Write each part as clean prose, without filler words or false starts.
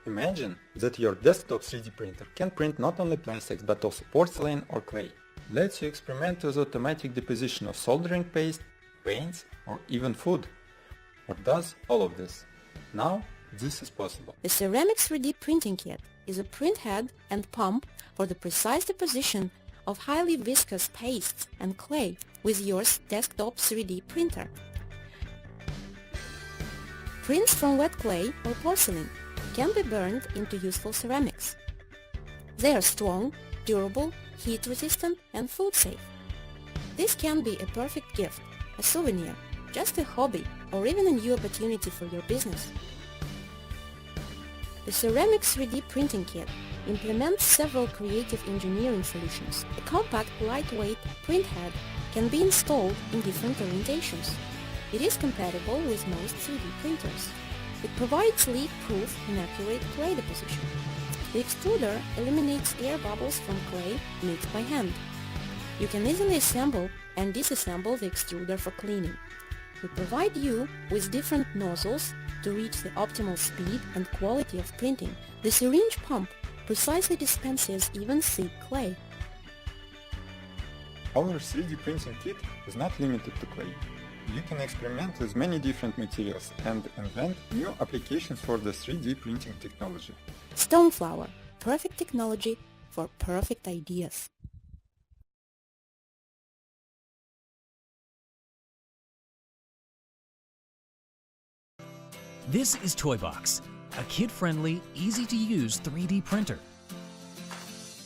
Imagine that your desktop 3D printer can print not only plastics but also porcelain or clay. Lets you experiment with automatic deposition of soldering paste, paints or even food. Or does all of this. Now this is possible. The Ceramic 3D Printing Kit is a print head and pump for the precise deposition of highly viscous pastes and clay with your desktop 3D printer. Prints from wet clay or porcelain can be burned into useful ceramics. They are strong, durable, heat-resistant and food-safe. This can be a perfect gift, a souvenir, just a hobby, or even a new opportunity for your business. The Ceramic 3D Printing Kit implements several creative engineering solutions. A compact, lightweight print head can be installed in different orientations. It is compatible with most 3D printers. It provides leak-proof and accurate clay deposition. The extruder eliminates air bubbles from clay mixed by hand. You can easily assemble and disassemble the extruder for cleaning. We provide you with different nozzles to reach the optimal speed and quality of printing. The syringe pump precisely dispenses even thick clay. Our 3D printing kit is not limited to clay. You can experiment with many different materials and invent new applications for the 3D printing technology. Stoneflower, perfect technology for perfect ideas. This is Toybox, a kid-friendly, easy-to-use 3D printer.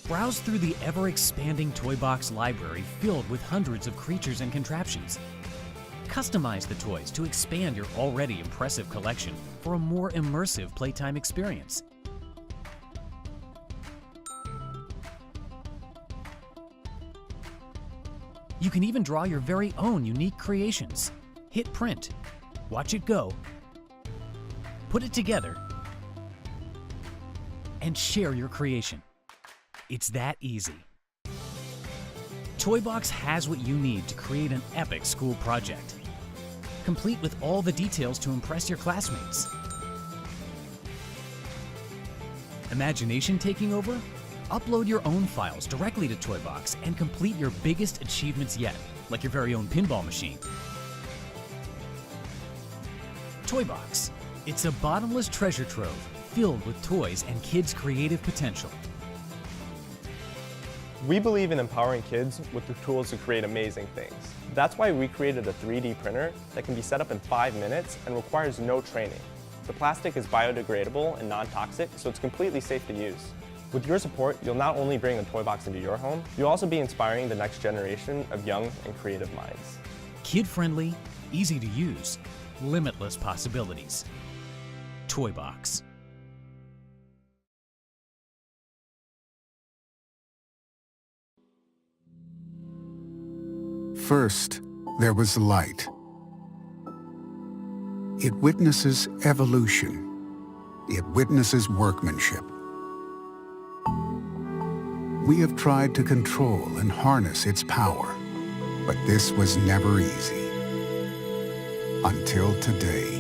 Browse through the ever-expanding Toybox library filled with hundreds of creatures and contraptions. Customize the toys to expand your already impressive collection for a more immersive playtime experience. You can even draw your very own unique creations. Hit print, watch it go, put it together, and share your creation. It's that easy. Toybox has what you need to create an epic school project, complete with all the details to impress your classmates. Imagination taking over? Upload your own files directly to Toybox and complete your biggest achievements yet, like your very own pinball machine. Toybox. It's a bottomless treasure trove filled with toys and kids' creative potential. We believe in empowering kids with the tools to create amazing things. That's why we created a 3D printer that can be set up in 5 minutes and requires no training. The plastic is biodegradable and non-toxic, so it's completely safe to use. With your support, you'll not only bring a Toybox into your home, you'll also be inspiring the next generation of young and creative minds. Kid-friendly, easy to use, limitless possibilities. Toybox. First, there was light. It witnesses evolution. It witnesses workmanship. We have tried to control and harness its power, but this was never easy. Until today.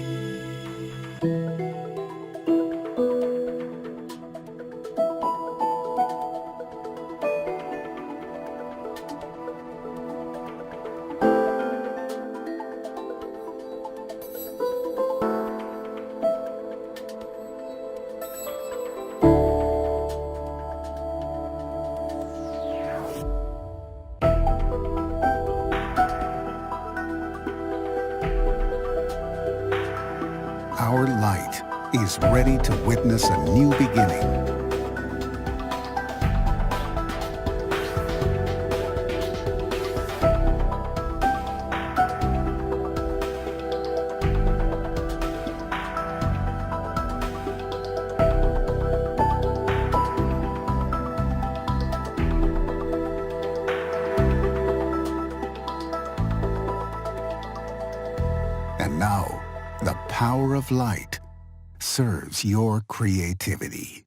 Our light is ready to witness a new beginning. And now, the power of light serves your creativity.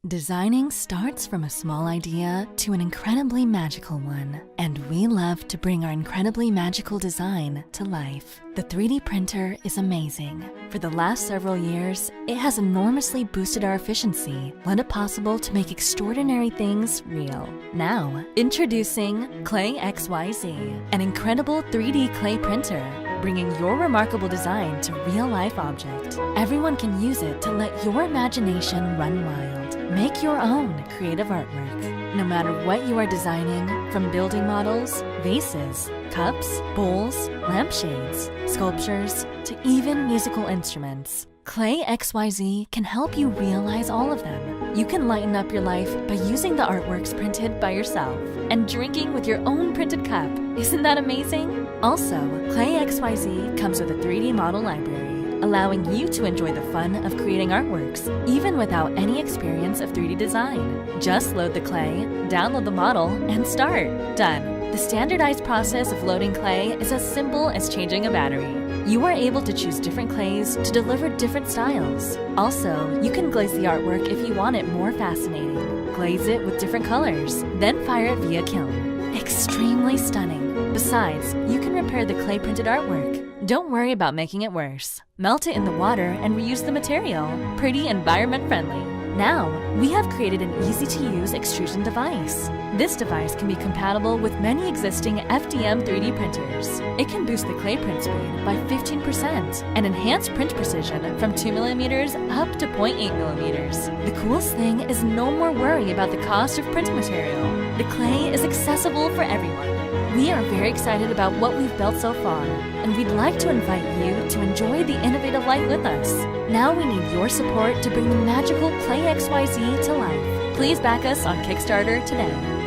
Designing starts from a small idea to an incredibly magical one, and we love to bring our incredibly magical design to life. The 3D printer is amazing. For the last several years, it has enormously boosted our efficiency, led it possible to make extraordinary things real. Now, introducing Clay XYZ, an incredible 3D clay printer, bringing your remarkable design to real-life object. Everyone can use it to let your imagination run wild. Make your own creative artwork. No matter what you are designing, from building models, vases, cups, bowls, lampshades, sculptures, to even musical instruments, Clay XYZ can help you realize all of them. You can lighten up your life by using the artworks printed by yourself and drinking with your own printed cup. Isn't that amazing? Also, Clay XYZ comes with a 3D model library, allowing you to enjoy the fun of creating artworks, even without any experience of 3D design. Just load the clay, download the model, and start. Done. The standardized process of loading clay is as simple as changing a battery. You are able to choose different clays to deliver different styles. Also, you can glaze the artwork if you want it more fascinating. Glaze it with different colors, then fire it via kiln. Extremely stunning. Besides, you can repair the clay printed artwork. Don't worry about making it worse. Melt it in the water and reuse the material. Pretty environment friendly. Now, we have created an easy-to-use extrusion device. This device can be compatible with many existing FDM 3D printers. It can boost the clay print speed by 15% and enhance print precision from 2mm up to 0.8mm. The coolest thing is no more worry about the cost of print material. The clay is accessible for everyone. We are very excited about what we've built so far, and we'd like to invite you to enjoy the innovative life with us. Now we need your support to bring the magical Clay XYZ to life. Please back us on Kickstarter today.